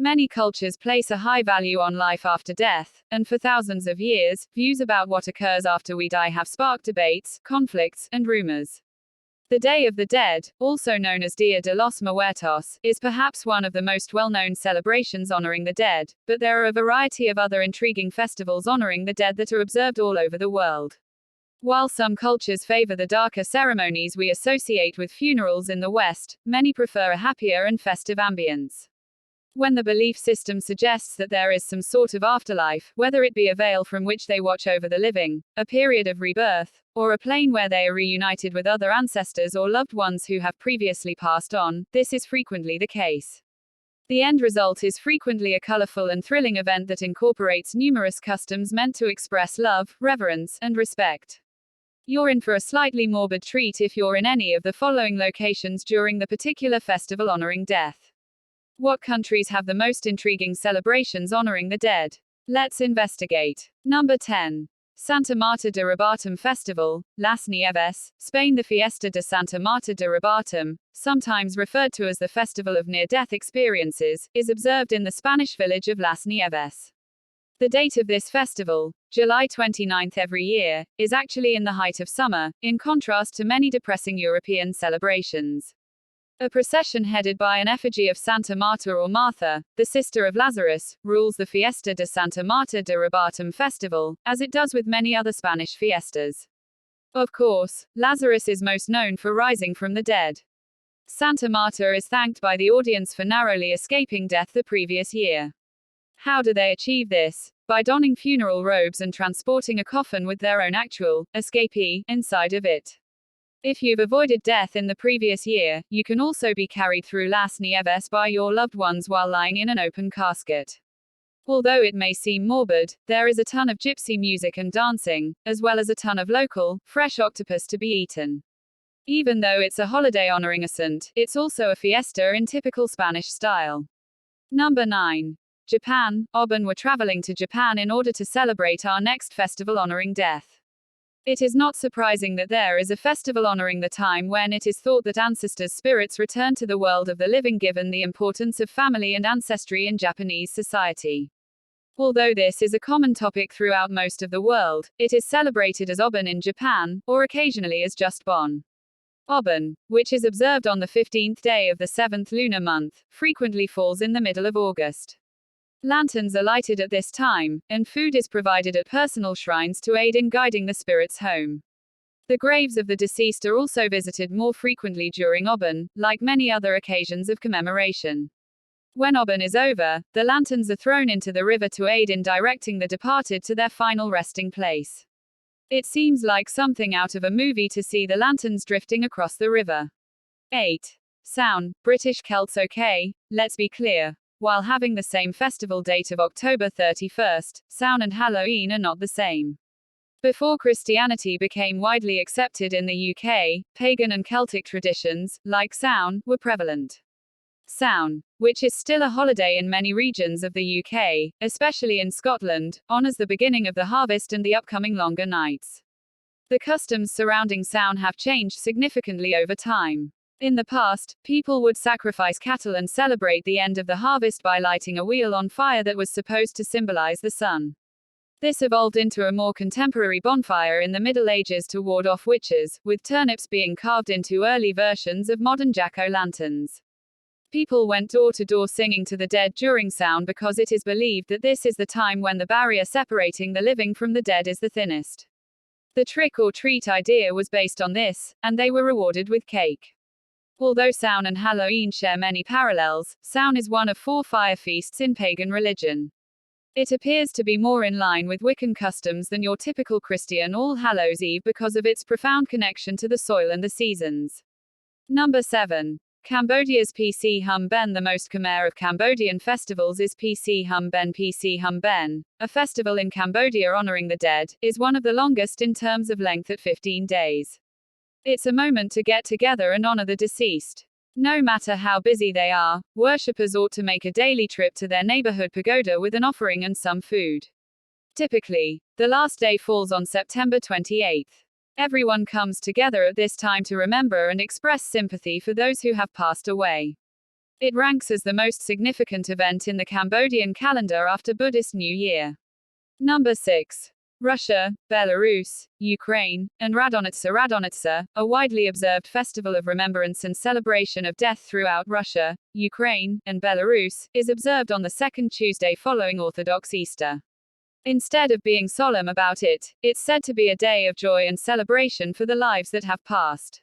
Many cultures place a high value on life after death, and for thousands of years, views about what occurs after we die have sparked debates, conflicts, and rumors. The Day of the Dead, also known as Dia de los Muertos, is perhaps one of the most well-known celebrations honoring the dead, but there are a variety of other intriguing festivals honoring the dead that are observed all over the world. While some cultures favor the darker ceremonies we associate with funerals in the West, many prefer a happier and festive ambience. When the belief system suggests that there is some sort of afterlife, whether it be a veil from which they watch over the living, a period of rebirth, or a plane where they are reunited with other ancestors or loved ones who have previously passed on, this is frequently the case. The end result is frequently a colorful and thrilling event that incorporates numerous customs meant to express love, reverence, and respect. You're in for a slightly morbid treat if you're in any of the following locations during the particular festival honoring death. What countries have the most intriguing celebrations honoring the dead? Let's investigate. Number 10. Santa Marta de Rebatum Festival, Las Nieves, Spain. The Fiesta de Santa Marta de Rebatum, sometimes referred to as the Festival of Near-Death Experiences, is observed in the Spanish village of Las Nieves. The date of this festival, July 29 every year, is actually in the height of summer, in contrast to many depressing European celebrations. A procession headed by an effigy of Santa Marta or Martha, the sister of Lazarus, rules the Fiesta de Santa Marta de Rebatum festival, as it does with many other Spanish fiestas. Of course, Lazarus is most known for rising from the dead. Santa Marta is thanked by the audience for narrowly escaping death the previous year. How do they achieve this? By donning funeral robes and transporting a coffin with their own actual escapee inside of it. If you've avoided death in the previous year, you can also be carried through Las Nieves by your loved ones while lying in an open casket. Although it may seem morbid, there is a ton of gypsy music and dancing, as well as a ton of local, fresh octopus to be eaten. Even though it's a holiday honoring a saint, it's also a fiesta in typical Spanish style. Number 9. Japan. Obon. We're traveling to Japan in order to celebrate our next festival honoring death. It is not surprising that there is a festival honoring the time when it is thought that ancestors' spirits return to the world of the living given the importance of family and ancestry in Japanese society. Although this is a common topic throughout most of the world, it is celebrated as Obon in Japan, or occasionally as just Bon. Obon, which is observed on the 15th day of the 7th lunar month, frequently falls in the middle of August. Lanterns are lighted at this time, and food is provided at personal shrines to aid in guiding the spirits home. The graves of the deceased are also visited more frequently during Obon, like many other occasions of commemoration. When Obon is over, the lanterns are thrown into the river to aid in directing the departed to their final resting place. It seems like something out of a movie to see the lanterns drifting across the river. 8. Samhain. British Celts. Okay, let's be clear. While having the same festival date of October 31st, Samhain and Halloween are not the same. Before Christianity became widely accepted in the UK, pagan and Celtic traditions, like Samhain, were prevalent. Samhain, which is still a holiday in many regions of the UK, especially in Scotland, honours the beginning of the harvest and the upcoming longer nights. The customs surrounding Samhain have changed significantly over time. In the past, people would sacrifice cattle and celebrate the end of the harvest by lighting a wheel on fire that was supposed to symbolize the sun. This evolved into a more contemporary bonfire in the Middle Ages to ward off witches, with turnips being carved into early versions of modern jack-o'-lanterns. People went door to door singing to the dead during Samhain because it is believed that this is the time when the barrier separating the living from the dead is the thinnest. The trick or treat idea was based on this, and they were rewarded with cake. Although Samhain and Halloween share many parallels, Samhain is one of 4 fire feasts in pagan religion. It appears to be more in line with Wiccan customs than your typical Christian All Hallows Eve because of its profound connection to the soil and the seasons. Number 7. Cambodia's PC Hum Ben. The most Khmer of Cambodian festivals is PC Hum Ben. PC Hum Ben, a festival in Cambodia honoring the dead, is one of the longest in terms of length at 15 days. It's a moment to get together and honor the deceased. No matter how busy they are, worshippers ought to make a daily trip to their neighborhood pagoda with an offering and some food. Typically, the last day falls on September 28th. Everyone comes together at this time to remember and express sympathy for those who have passed away. It ranks as the most significant event in the Cambodian calendar after Buddhist New Year. Number 6. Russia, Belarus, Ukraine, and Radonitsa. Radonitsa, a widely observed festival of remembrance and celebration of death throughout Russia, Ukraine, and Belarus, is observed on the second Tuesday following Orthodox Easter. Instead of being solemn about it, it's said to be a day of joy and celebration for the lives that have passed.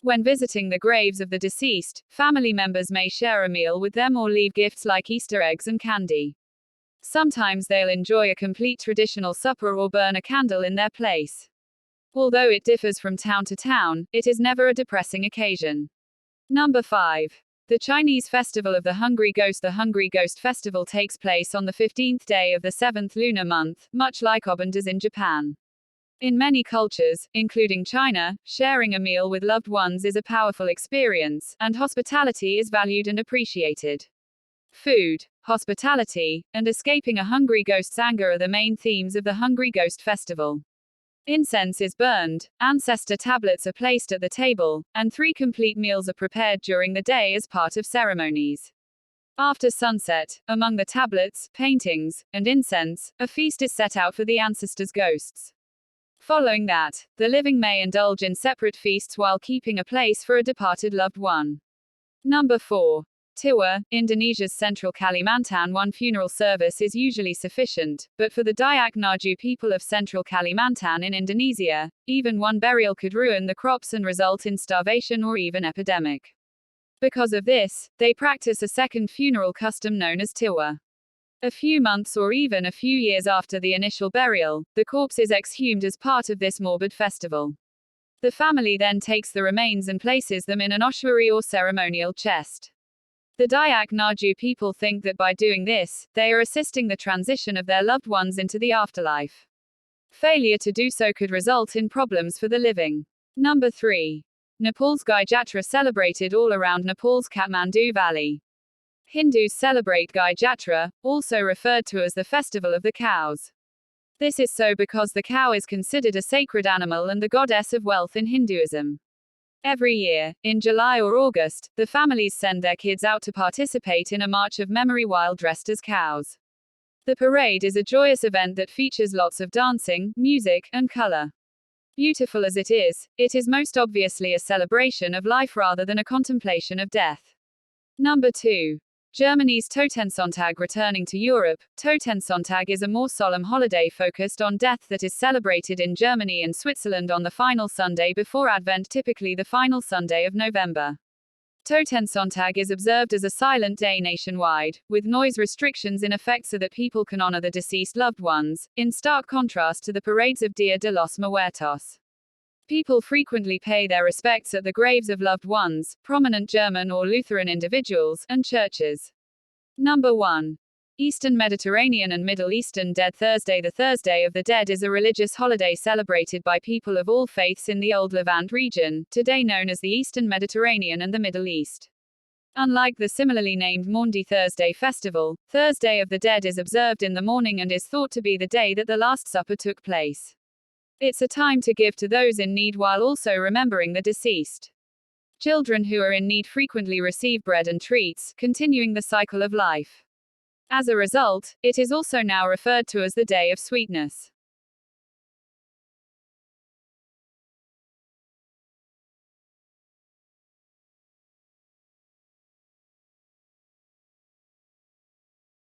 When visiting the graves of the deceased, family members may share a meal with them or leave gifts like Easter eggs and candy. Sometimes they'll enjoy a complete traditional supper or burn a candle in their place. Although it differs from town to town, it is never a depressing occasion. Number 5. The Chinese festival of the Hungry Ghost. The Hungry Ghost Festival takes place on the 15th day of the 7th lunar month, much like Obon does in Japan. In many cultures, including China, sharing a meal with loved ones is a powerful experience, and hospitality is valued and appreciated. Food, hospitality, and escaping a hungry ghost's anger are the main themes of the Hungry Ghost Festival. Incense is burned, ancestor tablets are placed at the table, and 3 complete meals are prepared during the day as part of ceremonies. After sunset, among the tablets, paintings, and incense, a feast is set out for the ancestors' ghosts. Following that, the living may indulge in separate feasts while keeping a place for a departed loved one. Number 4. Tiwa, Indonesia's central Kalimantan. One funeral service is usually sufficient, but for the Dayak Ngaju people of central Kalimantan in Indonesia, even one burial could ruin the crops and result in starvation or even epidemic. Because of this, they practice a second funeral custom known as Tiwa. A few months or even a few years after the initial burial, the corpse is exhumed as part of this morbid festival. The family then takes the remains and places them in an ossuary or ceremonial chest. The Dayak Ngaju people think that by doing this, they are assisting the transition of their loved ones into the afterlife. Failure to do so could result in problems for the living. Number 3. Nepal's Gai Jatra, celebrated all around Nepal's Kathmandu Valley. Hindus celebrate Gai Jatra, also referred to as the Festival of the Cows. This is so because the cow is considered a sacred animal and the goddess of wealth in Hinduism. Every year, in July or August, the families send their kids out to participate in a march of memory while dressed as cows. The parade is a joyous event that features lots of dancing, music, and color. Beautiful as it is most obviously a celebration of life rather than a contemplation of death. Number 2. Germany's Totensonntag. Returning to Europe, Totensonntag is a more solemn holiday focused on death that is celebrated in Germany and Switzerland on the final Sunday before Advent, typically the final Sunday of November. Totensonntag is observed as a silent day nationwide, with noise restrictions in effect so that people can honor the deceased loved ones, in stark contrast to the parades of Dia de los Muertos. People frequently pay their respects at the graves of loved ones, prominent German or Lutheran individuals, and churches. Number 1. Eastern Mediterranean and Middle Eastern Dead Thursday. The Thursday of the Dead is a religious holiday celebrated by people of all faiths in the Old Levant region, today known as the Eastern Mediterranean and the Middle East. Unlike the similarly named Maundy Thursday festival, Thursday of the Dead is observed in the morning and is thought to be the day that the Last Supper took place. It's a time to give to those in need while also remembering the deceased. Children who are in need frequently receive bread and treats, continuing the cycle of life. As a result, it is also now referred to as the Day of Sweetness.